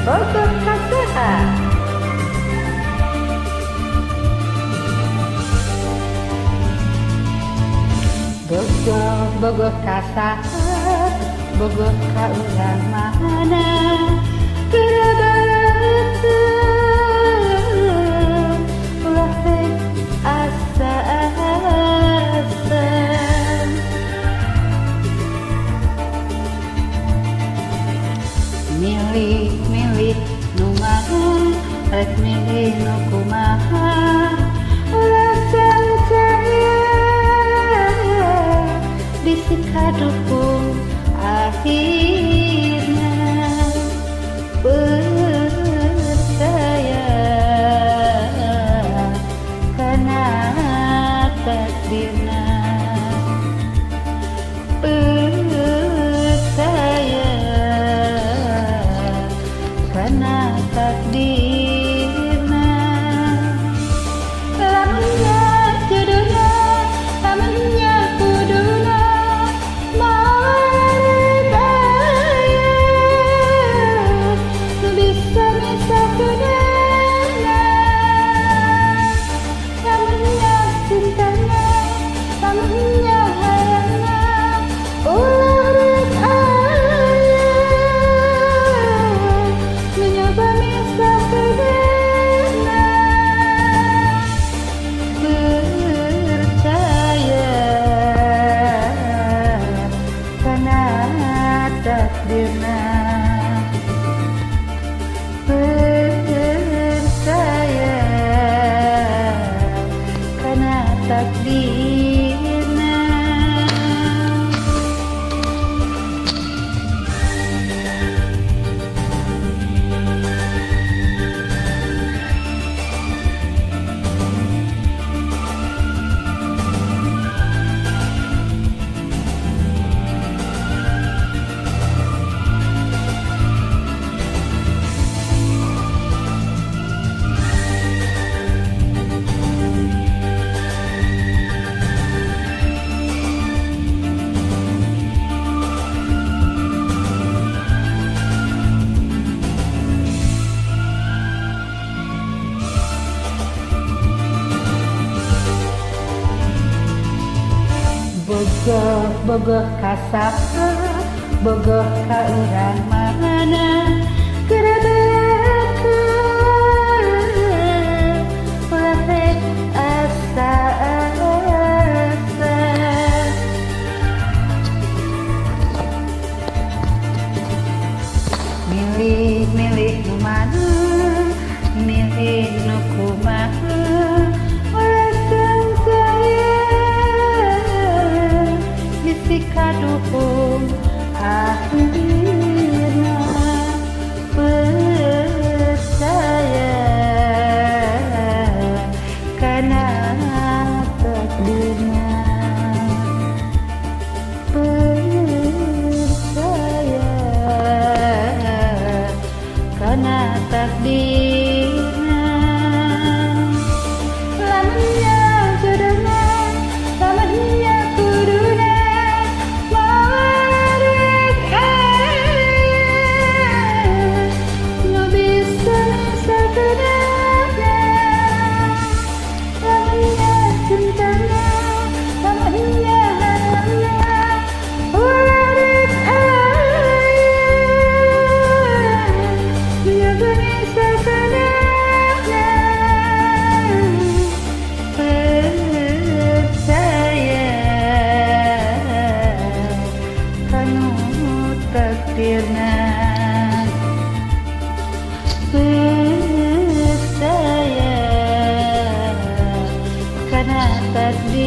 Bogoh kasaha. Bogoh kasaha, bogoh ka urang mana kerabatu ulah teh asa-asa milih nu maha rek milih nu kumaha ulah sancaya bisi kadukung akhirna percaya kana takdirna percaya kana takdirna lamunnya jodohna lamunnya kuduna maridaya nu bisa misakeunana lamunnya cintana lamunnya hayangna ulah rek aya nu nyoba misakeunana percaya kana takdirna percaya kana takdirna. Bogoh kasaha, bogoh ka urang mana kerabatu ulah teh asa-asa milih nu mana milih nu kumaha ulah sancaya bisi kadukung akhirna percaya kana takdirna percaya kana takdirna lamunnya jodohna lamunnya kuduna mawarek aya nu bisa misakeunana lamunnya cintana lamunnya hayangna ulah rek aya nya misakeunana percaya kanu takdirna percaya kana takdirna.